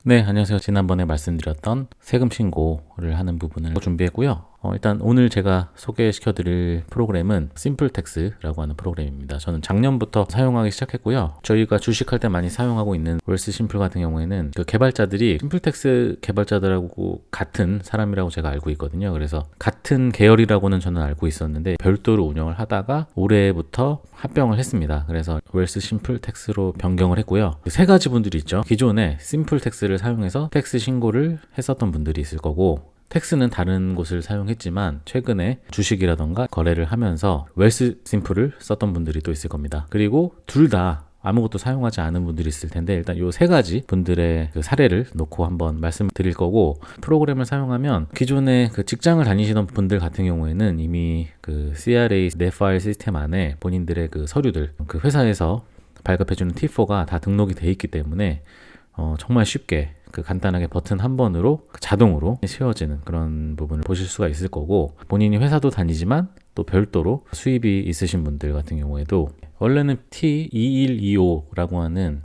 네, 안녕하세요. 지난번에 말씀드렸던 세금 신고를 하는 부분을 준비했고요. 일단 오늘 제가 소개시켜드릴 프로그램은 심플텍스라고 하는 프로그램입니다. 저는 작년부터 사용하기 시작했고요. 저희가 주식할 때 많이 사용하고 있는 웰스 심플 같은 경우에는 그 개발자들이 심플텍스 개발자들하고 같은 사람이라고 제가 알고 있거든요. 그래서 같은 계열이라고는 저는 알고 있었는데 별도로 운영을 하다가 올해부터 합병을 했습니다. 그래서 웰스 심플텍스로 변경을 했고요. 세 가지 분들이 있죠. 기존에 심플텍스를 사용해서 텍스 신고를 했었던 분들이 있을 거고, 텍스는 다른 곳을 사용했지만 최근에 주식이라던가 거래를 하면서 웰스 심플을 썼던 분들이 또 있을 겁니다. 그리고 둘 다 아무것도 사용하지 않은 분들이 있을 텐데, 일단 이 세 가지 분들의 그 사례를 놓고 한번 말씀드릴 거고, 프로그램을 사용하면 기존에 그 직장을 다니시던 분들 같은 경우에는 이미 그 CRA 내 파일 시스템 안에 본인들의 그 서류들, 그 회사에서 발급해주는 T4가 다 등록이 돼 있기 때문에 정말 쉽게 그 간단하게 버튼 한 번으로 자동으로 채워지는 그런 부분을 보실 수가 있을 거고, 본인이 회사도 다니지만 또 별도로 수입이 있으신 분들 같은 경우에도 원래는 T2125라고 하는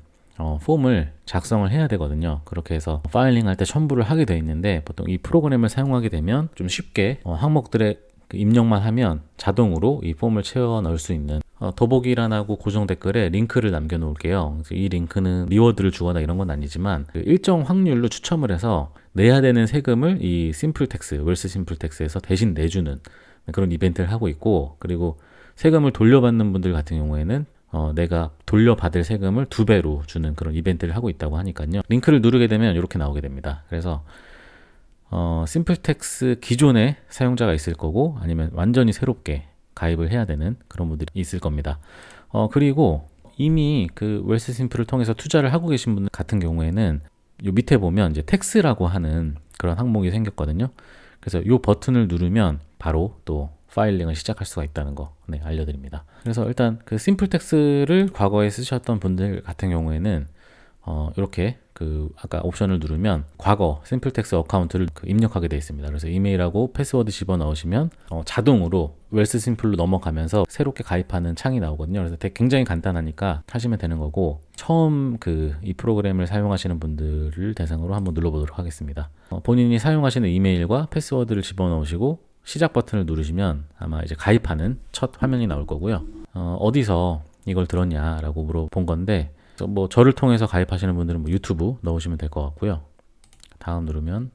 폼을 작성을 해야 되거든요. 그렇게 해서 파일링 할 때 첨부를 하게 되어 있는데, 보통 이 프로그램을 사용하게 되면 좀 쉽게 항목들의 그 입력만 하면 자동으로 이 폼을 채워 넣을 수 있는, 더보기란하고 고정 댓글에 링크를 남겨 놓을게요. 이 링크는 리워드를 주거나 이런 건 아니지만 그 일정 확률로 추첨을 해서 내야 되는 세금을 이 심플텍스, 웰스 심플텍스에서 대신 내주는 그런 이벤트를 하고 있고, 그리고 세금을 돌려받는 분들 같은 경우에는 내가 돌려받을 세금을 2배로 주는 그런 이벤트를 하고 있다고 하니까요. 링크를 누르게 되면 이렇게 나오게 됩니다. 그래서 심플텍스 기존의 사용자가 있을 거고, 아니면 완전히 새롭게 가입을 해야 되는 그런 분들이 있을 겁니다. 그리고 이미 그 웰스 심플을 통해서 투자를 하고 계신 분들 같은 경우에는 요 밑에 보면 이제 텍스라고 하는 그런 항목이 생겼거든요. 그래서 이 버튼을 누르면 바로 또 파일링을 시작할 수가 있다는 거 알려드립니다. 그래서 일단 그 심플텍스를 과거에 쓰셨던 분들 같은 경우에는 이렇게 그 아까 옵션을 누르면 과거 심플텍스 어카운트를 입력하게 되어 있습니다. 그래서 이메일하고 패스워드 집어넣으시면 자동으로 웰스 심플로 넘어가면서 새롭게 가입하는 창이 나오거든요. 그래서 굉장히 간단하니까 하시면 되는 거고, 처음 그 이 프로그램을 사용하시는 분들을 대상으로 한번 눌러보도록 하겠습니다. 본인이 사용하시는 이메일과 패스워드를 집어넣으시고 시작 버튼을 누르시면 아마 이제 가입하는 첫 화면이 나올 거고요. 어디서 이걸 들었냐라고 물어본 건데, 뭐 저를 통해서 가입하시는 분들은 뭐 유튜브 넣으시면 될 것 같고요. 다음 누르면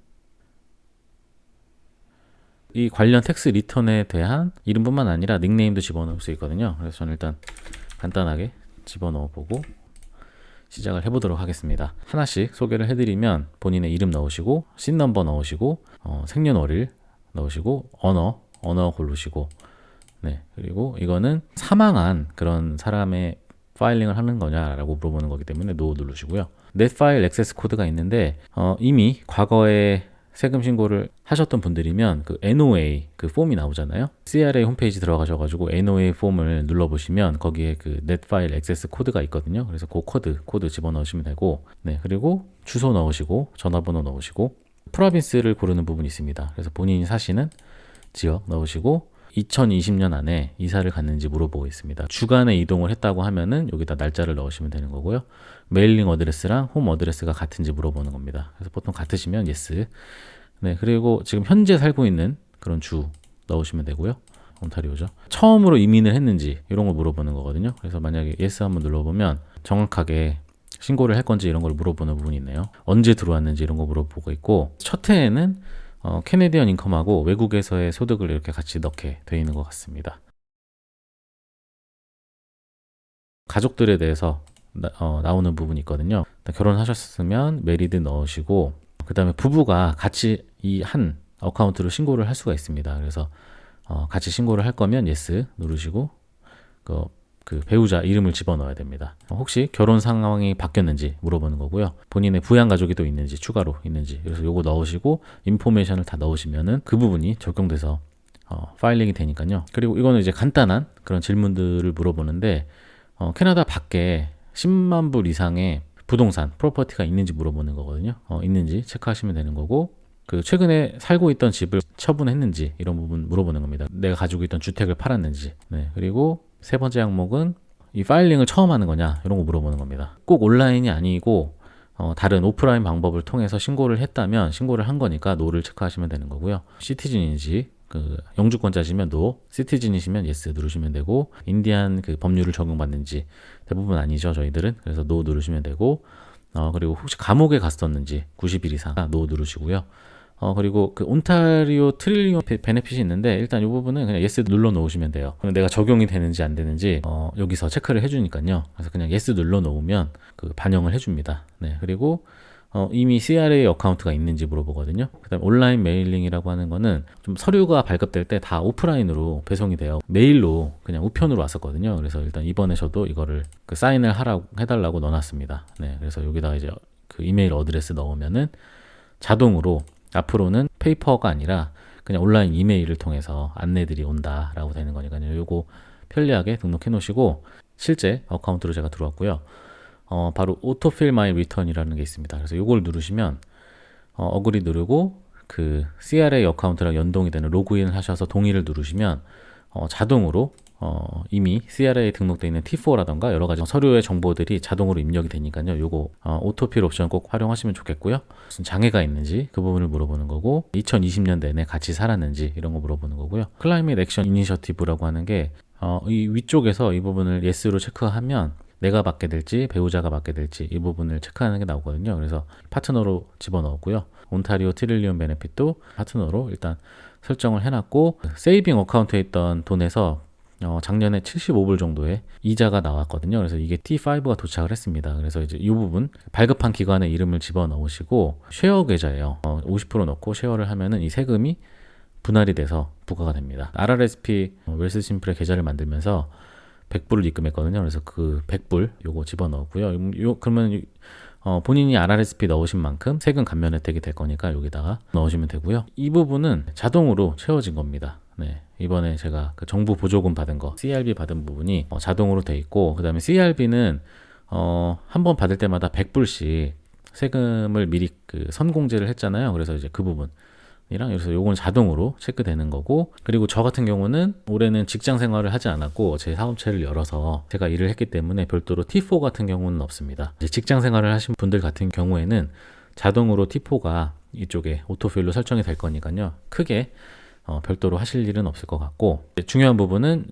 이 관련 텍스 리턴에 대한 이름뿐만 아니라 닉네임도 집어넣을 수 있거든요. 그래서 저는 일단 간단하게 집어넣어 보고 시작을 해보도록 하겠습니다. 하나씩 소개를 해드리면 본인의 이름 넣으시고, 씬 넘버 넣으시고, 생년월일 넣으시고, 언어 고르시고, 그리고 이거는 사망한 그런 사람의 파일링을 하는 거냐라고 물어보는 거기 때문에 NO 누르시고요. 넷 파일 액세스 코드가 있는데, 이미 과거에 세금 신고를 하셨던 분들이면 그 NOA 그 폼이 나오잖아요. CRA 홈페이지 들어가셔가지고 NOA 폼을 눌러보시면 거기에 그 넷 파일 액세스 코드가 있거든요. 그래서 그 코드 집어넣으시면 되고, 그리고 주소 넣으시고 전화번호 넣으시고 프로빈스를 고르는 부분이 있습니다. 그래서 본인이 사시는 지역 넣으시고 2020년 안에 이사를 갔는지 물어보고 있습니다. 주간에 이동을 했다고 하면은 여기다 날짜를 넣으시면 되는 거고요. 메일링 어드레스랑 홈 어드레스가 같은지 물어보는 겁니다. 그래서 보통 같으시면 yes. 그리고 지금 현재 살고 있는 그런 주 넣으시면 되고요. 온타리오죠. 처음으로 이민을 했는지 이런 걸 물어보는 거거든요. 그래서 만약에 yes 한번 눌러보면 정확하게 신고를 할 건지 이런 걸 물어보는 부분이 있네요. 언제 들어왔는지 이런 거 물어보고 있고, 첫 해에는 캐네디언 인컴하고 외국에서의 소득을 이렇게 같이 넣게 되어 있는 것 같습니다. 가족들에 대해서 나오는 부분이 있거든요. 결혼하셨으면 메리드 넣으시고, 그 다음에 부부가 같이 이 한 어카운트로 신고를 할 수가 있습니다. 그래서 같이 신고를 할 거면 yes 누르시고 그 배우자 이름을 집어넣어야 됩니다. 혹시 결혼 상황이 바뀌었는지 물어보는 거고요. 본인의 부양 가족이 또 있는지 추가로 있는지, 그래서 요거 넣으시고 인포메이션을 다 넣으시면은 그 부분이 적용돼서 파일링이 되니까요. 그리고 이거는 이제 간단한 그런 질문들을 물어보는데, 캐나다 밖에 10만 불 이상의 부동산 프로퍼티가 있는지 물어보는 거거든요. 있는지 체크하시면 되는 거고, 그 최근에 살고 있던 집을 처분했는지 이런 부분 물어보는 겁니다. 내가 가지고 있던 주택을 팔았는지. 그리고 세 번째 항목은 이 파일링을 처음 하는 거냐 이런 거 물어보는 겁니다. 꼭 온라인이 아니고 다른 오프라인 방법을 통해서 신고를 했다면 신고를 한 거니까 노를 체크하시면 되는 거고요. 시티즌인지 영주권자시면 노, 시티즌이시면 예스 누르시면 되고, 인디안 법률을 적용받는지 대부분 아니죠 저희들은. 그래서 노 누르시면 되고, 그리고 혹시 감옥에 갔었는지 90일 이상 노 누르시고요. 그리고 온타리오 트릴리온 베네핏이 있는데, 일단 이 부분은 그냥 예스 눌러 놓으시면 돼요. 그럼 내가 적용이 되는지 안 되는지 여기서 체크를 해주니까요. 그래서 그냥 예스 눌러 놓으면 반영을 해줍니다. 네, 그리고 이미 CRA 어카운트가 있는지 물어보거든요. 그다음 온라인 메일링이라고 하는 거는 좀 서류가 발급될 때 다 오프라인으로 배송이 돼요. 메일로 그냥 우편으로 왔었거든요. 그래서 일단 이번에 저도 이거를 사인을 해달라고 넣어놨습니다. 네, 그래서 여기다가 이제 이메일 어드레스 넣으면은 자동으로 앞으로는 페이퍼가 아니라 그냥 온라인 이메일을 통해서 안내들이 온다라고 되는 거니까요. 요거 편리하게 등록해 놓으시고, 실제 어카운트로 제가 들어왔고요. 바로 오토필 마이 리턴이라는 게 있습니다. 그래서 요걸 누르시면 어그리 누르고 CRA 어카운트랑 연동이 되는 로그인을 하셔서 동의를 누르시면 자동으로 이미 CRA에 등록되어 있는 T4라던가 여러 가지 서류의 정보들이 자동으로 입력이 되니까요. 요거 오토필 옵션 꼭 활용하시면 좋겠고요. 무슨 장애가 있는지 그 부분을 물어보는 거고, 2020년 내내 같이 살았는지 이런 거 물어보는 거고요. 클라이밋 액션 이니셔티브라고 하는 게 이 위쪽에서 이 부분을 예스로 체크하면 내가 받게 될지 배우자가 받게 될지 이 부분을 체크하는 게 나오거든요. 그래서 파트너로 집어넣었고요. 온타리오 트릴리온 베네핏도 파트너로 일단 설정을 해놨고, 세이빙 어카운트에 있던 돈에서 작년에 75불 정도의 이자가 나왔거든요. 그래서 이게 T5가 도착을 했습니다. 그래서 이제 이 부분 발급한 기관의 이름을 집어넣으시고, 쉐어 계좌예요. 50% 넣고 쉐어를 하면은 이 세금이 분할이 돼서 부과가 됩니다. RRSP 웰스 심플의 계좌를 만들면서 100불을 입금했거든요. 그래서 100불 요거 집어넣었고요. 그러면 본인이 RRSP 넣으신 만큼 세금 감면 혜택이 될 거니까 여기다가 넣으시면 되고요. 이 부분은 자동으로 채워진 겁니다. 네, 이번에 제가 정부 보조금 받은 거 CRB 받은 부분이 자동으로 돼 있고, 그 다음에 CRB는 한 번 받을 때마다 100불씩 세금을 미리 선공제를 했잖아요. 그래서 이제 그 부분 그래서 요건 자동으로 체크되는 거고, 그리고 저 같은 경우는 올해는 직장 생활을 하지 않았고 제 사업체를 열어서 제가 일을 했기 때문에 별도로 T4 같은 경우는 없습니다. 이제 직장 생활을 하신 분들 같은 경우에는 자동으로 T4가 이쪽에 오토필로 설정이 될 거니까요. 크게 별도로 하실 일은 없을 것 같고, 중요한 부분은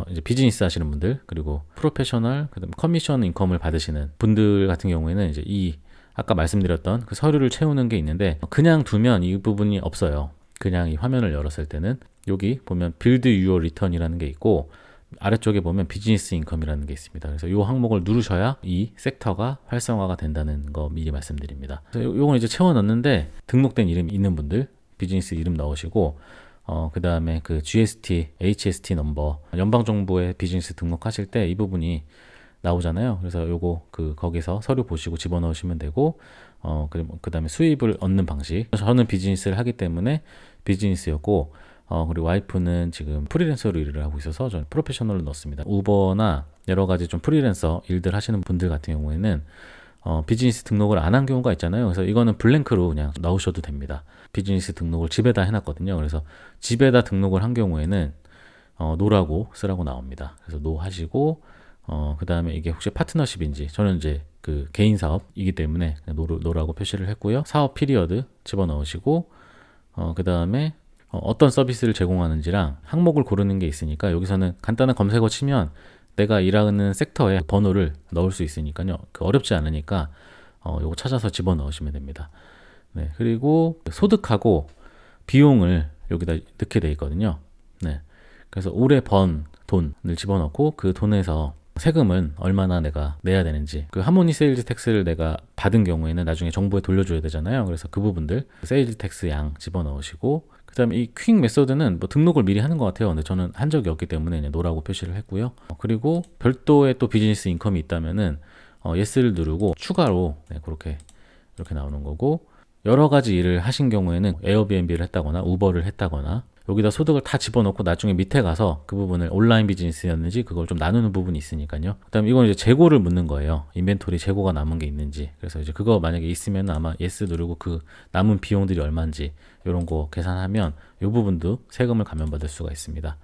이제 비즈니스 하시는 분들, 그리고 프로페셔널, 그다음 커미션 인컴을 받으시는 분들 같은 경우에는 이제 아까 말씀드렸던 서류를 채우는 게 있는데, 그냥 두면 이 부분이 없어요. 그냥 이 화면을 열었을 때는 여기 보면 Build Your Return이라는 게 있고, 아래쪽에 보면 비즈니스 인컴이라는 게 있습니다. 그래서 이 항목을 누르셔야 이 섹터가 활성화가 된다는 거 미리 말씀드립니다. 그래서 요건 이제 채워 넣는데, 등록된 이름이 있는 분들 비즈니스 이름 넣으시고, 그 다음에 GST, HST 넘버, 연방정부에 비즈니스 등록하실 때 이 부분이 나오잖아요. 그래서 요거 거기서 서류 보시고 집어넣으시면 되고, 그 다음에 수입을 얻는 방식. 저는 비즈니스를 하기 때문에 비즈니스였고, 그리고 와이프는 지금 프리랜서로 일을 하고 있어서 저는 프로페셔널로 넣었습니다. 우버나 여러 가지 좀 프리랜서 일들 하시는 분들 같은 경우에는 비즈니스 등록을 안 한 경우가 있잖아요. 그래서 이거는 블랭크로 그냥 넣으셔도 됩니다. 비즈니스 등록을 집에다 해놨거든요. 그래서 집에다 등록을 한 경우에는 노라고 쓰라고 나옵니다. 그래서 노 하시고, 그 다음에 이게 혹시 파트너십인지, 저는 이제 개인 사업이기 때문에 노라고 표시를 했고요. 사업 피리어드 집어넣으시고, 그 다음에 어떤 서비스를 제공하는지랑 항목을 고르는 게 있으니까 여기서는 간단한 검색어 치면 내가 일하는 섹터에 번호를 넣을 수 있으니까요. 어렵지 않으니까 요거 찾아서 집어넣으시면 됩니다. 네, 그리고 소득하고 비용을 여기다 넣게 돼 있거든요. 네, 그래서 올해 번 돈을 집어넣고 그 돈에서 세금은 얼마나 내가 내야 되는지, 하모니 세일즈 텍스를 내가 받은 경우에는 나중에 정부에 돌려줘야 되잖아요. 그래서 그 부분들 세일즈 텍스 양 집어넣으시고, 그 다음에 이 퀵 메소드는 등록을 미리 하는 것 같아요. 근데 저는 한 적이 없기 때문에 그냥 노라고 표시를 했고요. 그리고 별도의 또 비즈니스 인컴이 있다면은 예스를 누르고 추가로 그렇게 이렇게 나오는 거고, 여러 가지 일을 하신 경우에는 에어비앤비를 했다거나 우버를 했다거나 여기다 소득을 다 집어넣고 나중에 밑에 가서 그 부분을 온라인 비즈니스였는지 그걸 좀 나누는 부분이 있으니까요. 그다음에 이건 이제 재고를 묻는 거예요. 인벤토리 재고가 남은 게 있는지. 그래서 이제 그거 만약에 있으면 아마 예스 누르고 그 남은 비용들이 얼마인지 이런 거 계산하면 이 부분도 세금을 감면받을 수가 있습니다.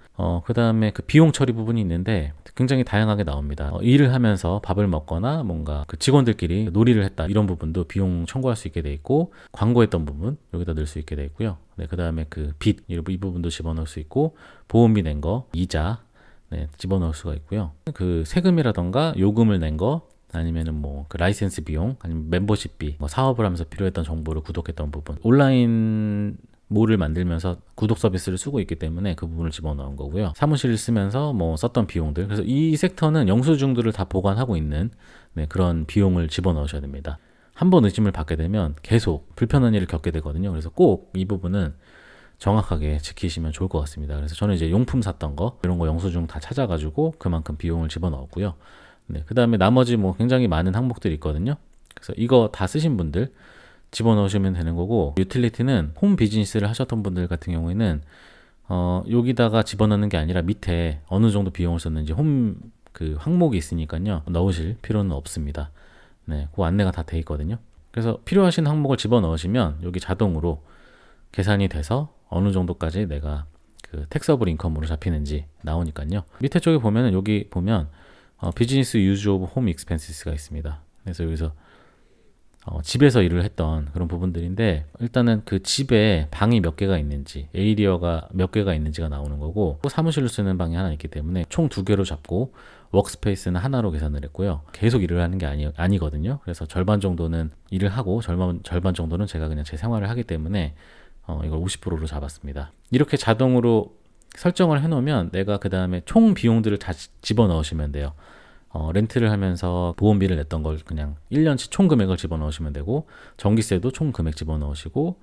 그 다음에 그 비용 처리 부분이 있는데 굉장히 다양하게 나옵니다. 일을 하면서 밥을 먹거나 뭔가 그 직원들끼리 놀이를 했다 이런 부분도 비용 청구할 수 있게 돼 있고, 광고했던 부분 여기다 넣을 수 있게 돼 있고요. 네, 그 다음에 그 빚 이 부분도 집어넣을 수 있고, 보험비 낸 거, 이자 네, 집어넣을 수가 있고요. 그 세금이라던가 요금을 낸 거, 아니면은 뭐 그 라이센스 비용, 아니면 멤버십비, 뭐 사업을 하면서 필요했던 정보를 구독했던 부분, 온라인 몰을 만들면서 구독 서비스를 쓰고 있기 때문에 그 부분을 집어넣은 거고요. 사무실을 쓰면서 뭐 썼던 비용들, 그래서 이 섹터는 영수증들을 다 보관하고 있는 네, 그런 비용을 집어넣으셔야 됩니다. 한 번 의심을 받게 되면 계속 불편한 일을 겪게 되거든요. 그래서 꼭 이 부분은 정확하게 지키시면 좋을 것 같습니다. 그래서 저는 이제 용품 샀던 거 이런 거 영수증 다 찾아가지고 그만큼 비용을 집어넣었고요. 네, 그 다음에 나머지 뭐 굉장히 많은 항목들이 있거든요. 그래서 이거 다 쓰신 분들 집어넣으시면 되는 거고, 유틸리티는 홈 비즈니스를 하셨던 분들 같은 경우에는 여기다가 집어넣는 게 아니라 밑에 어느 정도 비용을 썼는지 홈 그 항목이 있으니까요, 넣으실 필요는 없습니다. 네, 그 안내가 다 돼 있거든요. 그래서 필요하신 항목을 집어넣으시면 여기 자동으로 계산이 돼서 어느 정도까지 내가 그 택서블 인컴으로 잡히는지 나오니까요. 밑에 쪽에 보면은 여기 보면 비즈니스 유즈 오브 홈 익스펜시스가 있습니다. 그래서 여기서 집에서 일을 했던 그런 부분들인데, 일단은 그 집에 방이 몇 개가 있는지, 에이리어가 몇 개가 있는지가 나오는 거고, 사무실을 쓰는 방이 하나 있기 때문에 총 2개로 잡고 워크스페이스는 하나로 계산을 했고요. 계속 일을 하는 게 아니거든요. 그래서 절반 정도는 일을 하고 절반 정도는 제가 그냥 제 생활을 하기 때문에 이걸 50%로 잡았습니다. 이렇게 자동으로 설정을 해놓으면 내가 그 다음에 총 비용들을 다 집어넣으시면 돼요. 렌트를 하면서 보험비를 냈던 걸 그냥 1년치 총 금액을 집어넣으시면 되고, 전기세도 총 금액 집어넣으시고,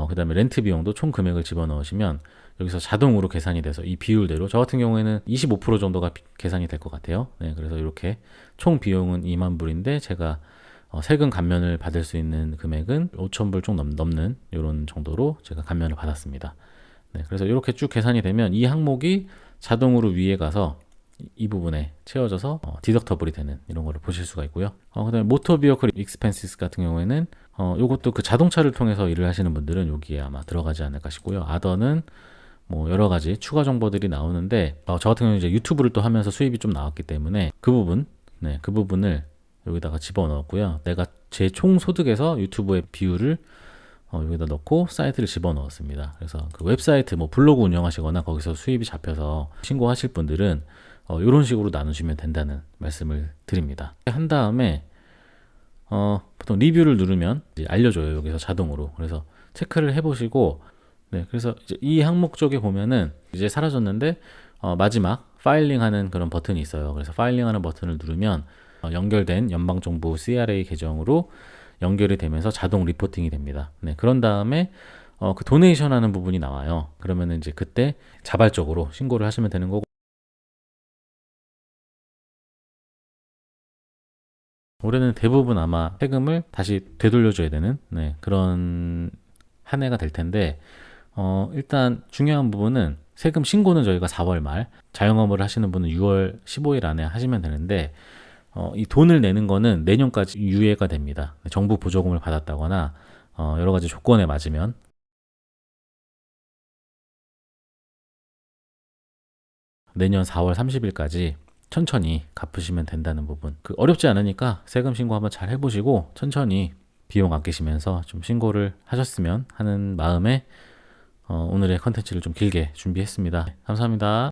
그 다음에 렌트 비용도 총 금액을 집어넣으시면 여기서 자동으로 계산이 돼서 이 비율대로, 저 같은 경우에는 25% 정도가 계산이 될 것 같아요. 네, 그래서 이렇게 총 비용은 2만 불인데 제가 세금 감면을 받을 수 있는 금액은 5천 불 좀 넘는 이런 정도로 제가 감면을 받았습니다. 네, 그래서 이렇게 쭉 계산이 되면 이 항목이 자동으로 위에 가서 이 부분에 채워져서 디덕터블이 되는 이런 거를 보실 수가 있고요. 그다음에 모터 비어클 익스펜시스 같은 경우에는 요것도 그 자동차를 통해서 일을 하시는 분들은 여기에 아마 들어가지 않을까 싶고요. 아더는 뭐 여러 가지 추가 정보들이 나오는데, 저 같은 경우는 이제 유튜브를 또 하면서 수입이 좀 나왔기 때문에 그 부분, 네, 그 부분을 여기다가 집어넣었고요. 내가 제 총 소득에서 유튜브의 비율을 여기다 넣고 사이트를 집어넣었습니다. 그래서 그 웹사이트 뭐 블로그 운영하시거나 거기서 수입이 잡혀서 신고하실 분들은 이런 식으로 나누시면 된다는 말씀을 드립니다. 한 다음에 보통 리뷰를 누르면 이제 알려줘요. 여기서 자동으로. 그래서 체크를 해보시고, 네, 그래서 이제 이 항목 쪽에 보면은 이제 사라졌는데 마지막 파일링하는 그런 버튼이 있어요. 그래서 파일링하는 버튼을 누르면 연결된 연방정부 CRA 계정으로 연결이 되면서 자동 리포팅이 됩니다. 네, 그런 다음에 그 도네이션 하는 부분이 나와요. 그러면은 이제 그때 자발적으로 신고를 하시면 되는 거고, 올해는 대부분 아마 세금을 다시 되돌려줘야 되는 네, 그런 한 해가 될 텐데, 일단 중요한 부분은 세금 신고는 저희가 4월 말, 자영업을 하시는 분은 6월 15일 안에 하시면 되는데, 이 돈을 내는 거는 내년까지 유예가 됩니다. 정부 보조금을 받았다거나 여러 가지 조건에 맞으면. 내년 4월 30일까지 천천히 갚으시면 된다는 부분. 어렵지 않으니까 세금 신고 한번 잘 해보시고 천천히 비용 아끼시면서 좀 신고를 하셨으면 하는 마음에 오늘의 컨텐츠를 좀 길게 준비했습니다. 감사합니다.